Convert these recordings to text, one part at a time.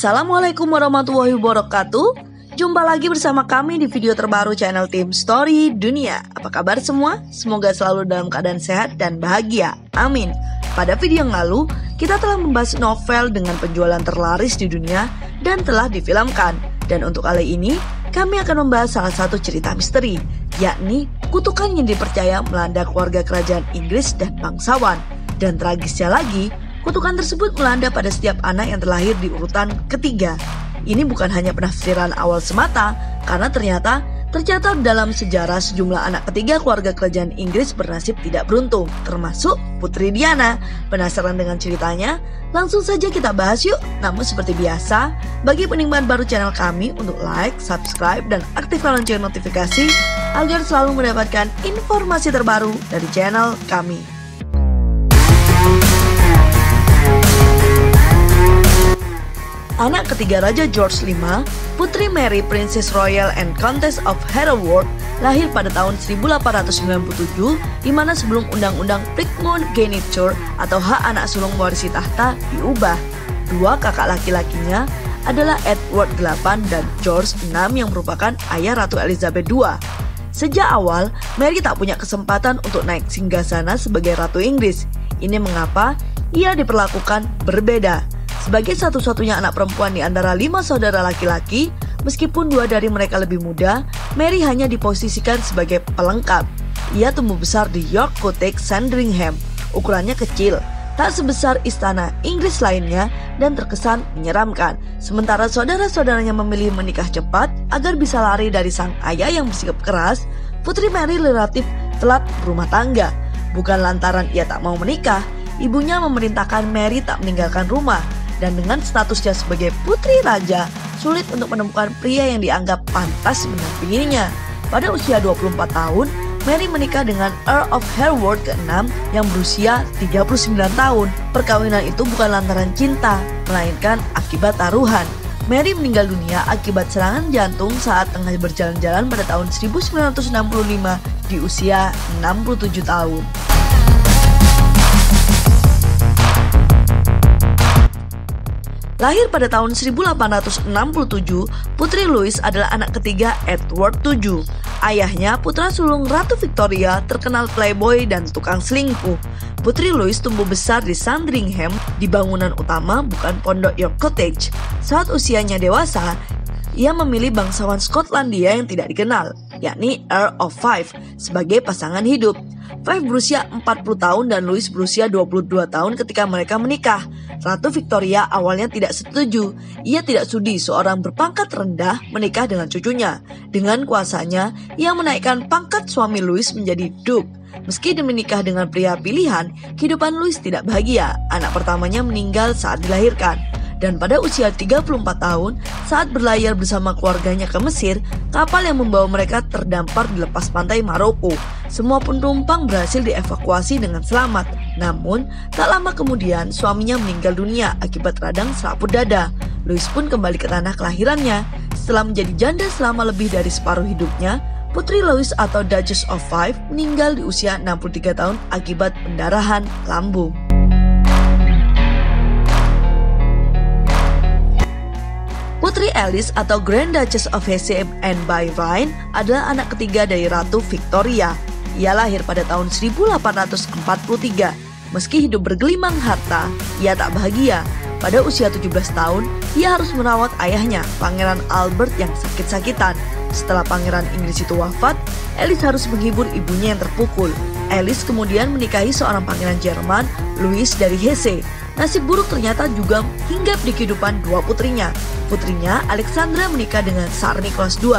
Assalamualaikum warahmatullahi wabarakatuh. Jumpa lagi bersama kami di video terbaru channel Tim Story Dunia. Apa kabar semua? Semoga selalu dalam keadaan sehat dan bahagia. Amin. Pada video yang lalu, kita telah membahas novel dengan penjualan terlaris di dunia dan telah difilmkan. Dan untuk kali ini, kami akan membahas salah satu cerita misteri, yakni kutukan yang dipercaya melanda keluarga kerajaan Inggris dan bangsawan. Dan tragisnya lagi, kutukan tersebut melanda pada setiap anak yang terlahir di urutan ketiga. Ini bukan hanya penafsiran awal semata, karena ternyata tercatat dalam sejarah sejumlah anak ketiga keluarga kerajaan Inggris bernasib tidak beruntung, termasuk Putri Diana. Penasaran dengan ceritanya? Langsung saja kita bahas yuk. Namun seperti biasa, bagi penikmat baru channel kami untuk like, subscribe, dan aktifkan lonceng notifikasi agar selalu mendapatkan informasi terbaru dari channel kami. Anak ketiga Raja George V, Putri Mary Princess Royal and Countess of Hereford, lahir pada tahun 1897, di mana sebelum Undang-Undang Primogeniture atau hak anak sulung mewarisi tahta diubah. Dua kakak laki-lakinya adalah Edward VIII dan George VI yang merupakan ayah Ratu Elizabeth II. Sejak awal, Mary tak punya kesempatan untuk naik singgasana sebagai Ratu Inggris. Ini mengapa ia diperlakukan berbeda. Sebagai satu-satunya anak perempuan di antara 5 saudara laki-laki, meskipun 2 dari mereka lebih muda, Mary hanya diposisikan sebagai pelengkap. Ia tumbuh besar di York Cottage, Sandringham. Ukurannya kecil, tak sebesar istana Inggris lainnya dan terkesan menyeramkan. Sementara saudara-saudaranya memilih menikah cepat agar bisa lari dari sang ayah yang bersikap keras, Putri Mary relatif telat berumah tangga. Bukan lantaran ia tak mau menikah, ibunya memerintahkan Mary tak meninggalkan rumah. Dan dengan statusnya sebagai putri raja, sulit untuk menemukan pria yang dianggap pantas mendampinginya. Pada usia 24 tahun, Mary menikah dengan Earl of Hereford ke-6 yang berusia 39 tahun. Perkawinan itu bukan lantaran cinta, melainkan akibat taruhan. Mary meninggal dunia akibat serangan jantung saat tengah berjalan-jalan pada tahun 1965 di usia 67 tahun. Lahir pada tahun 1867, Putri Louis adalah anak ketiga Edward VII. Ayahnya, putra sulung Ratu Victoria, terkenal playboy dan tukang selingkuh. Putri Louis tumbuh besar di Sandringham, di bangunan utama bukan pondok York Cottage. Saat usianya dewasa, ia memilih bangsawan Skotlandia yang tidak dikenal, yakni Earl of Fife, sebagai pasangan hidup. Fife berusia 40 tahun dan Louis berusia 22 tahun ketika mereka menikah. Ratu Victoria awalnya tidak setuju. Ia tidak sudi seorang berpangkat rendah menikah dengan cucunya. Dengan kuasanya, ia menaikkan pangkat suami Louis menjadi Duke. Meski menikah dengan pria pilihan, kehidupan Louis tidak bahagia. Anak pertamanya meninggal saat dilahirkan. Dan pada usia 34 tahun, saat berlayar bersama keluarganya ke Mesir, kapal yang membawa mereka terdampar di lepas pantai Maroko. Semua penumpang berhasil dievakuasi dengan selamat. Namun, tak lama kemudian suaminya meninggal dunia akibat radang selaput dada. Louis pun kembali ke tanah kelahirannya. Setelah menjadi janda selama lebih dari separuh hidupnya, Putri Louis atau Duchess of Fife meninggal di usia 63 tahun akibat pendarahan lambung. Putri Alice atau Grand Duchess of Hesse and Bavarian adalah anak ketiga dari Ratu Victoria. Ia lahir pada tahun 1843. Meski hidup bergelimang harta, ia tak bahagia. Pada usia 17 tahun, ia harus merawat ayahnya, Pangeran Albert yang sakit-sakitan. Setelah Pangeran Inggris itu wafat, Alice harus menghibur ibunya yang terpukul. Alice kemudian menikahi seorang pangeran Jerman, Louis dari Hesse. Nasib buruk ternyata juga hinggap di kehidupan dua putrinya. Putrinya, Alexandra, menikah dengan Tsar Nicholas II.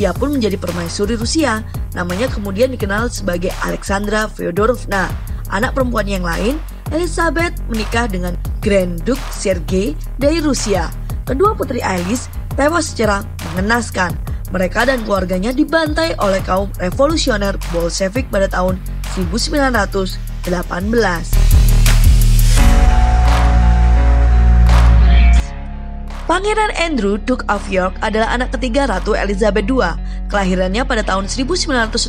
Ia pun menjadi permaisuri Rusia. Namanya kemudian dikenal sebagai Alexandra Feodorovna. Anak perempuan yang lain, Elizabeth, menikah dengan Grand Duke Sergei dari Rusia. Kedua putri Alice tewas secara mengenaskan. Mereka dan keluarganya dibantai oleh kaum revolusioner Bolshevik pada tahun 1918. Pangeran Andrew, Duke of York, adalah anak ketiga Ratu Elizabeth II. Kelahirannya pada tahun 1960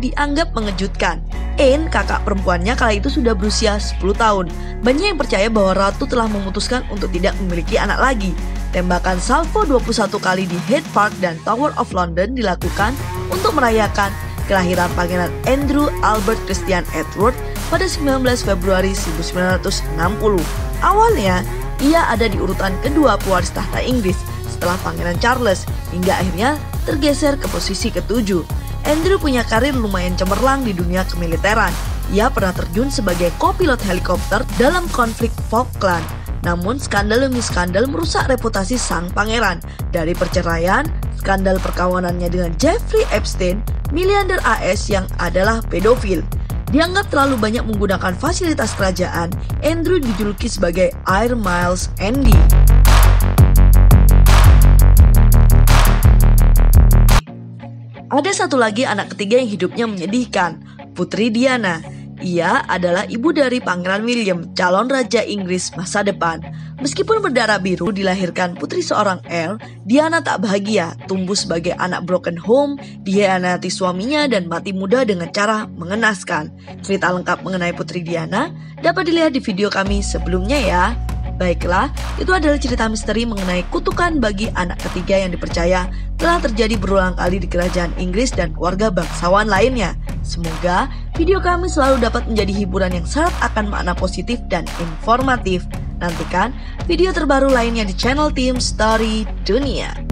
dianggap mengejutkan. Anne, kakak perempuannya, kala itu sudah berusia 10 tahun. Banyak yang percaya bahwa Ratu telah memutuskan untuk tidak memiliki anak lagi. Tembakan salvo 21 kali di Hyde Park dan Tower of London dilakukan untuk merayakan kelahiran Pangeran Andrew Albert Christian Edward pada 19 Februari 1960. Awalnya, ia ada di urutan kedua pewaris tahta Inggris setelah Pangeran Charles, hingga akhirnya tergeser ke posisi ke-7. Andrew punya karir lumayan cemerlang di dunia kemiliteran. Ia pernah terjun sebagai kopilot helikopter dalam konflik Falkland. Namun skandal demi skandal merusak reputasi sang pangeran. Dari perceraian, skandal perkawanannya dengan Jeffrey Epstein, miliarder AS yang adalah pedofil. Dianggap terlalu banyak menggunakan fasilitas kerajaan, Andrew dijuluki sebagai Air Miles Andy. Ada satu lagi anak ketiga yang hidupnya menyedihkan, Putri Diana. Ia adalah ibu dari Pangeran William, calon Raja Inggris masa depan. Meskipun berdarah biru dilahirkan putri seorang Earl, Diana tak bahagia, tumbuh sebagai anak broken home, dihianati suaminya dan mati muda dengan cara mengenaskan. Cerita lengkap mengenai Putri Diana dapat dilihat di video kami sebelumnya ya. Baiklah, itu adalah cerita misteri mengenai kutukan bagi anak ketiga yang dipercaya telah terjadi berulang kali di kerajaan Inggris dan warga bangsawan lainnya. Semoga video kami selalu dapat menjadi hiburan yang syarat akan makna positif dan informatif. Nantikan video terbaru lainnya di channel Tim Story Dunia.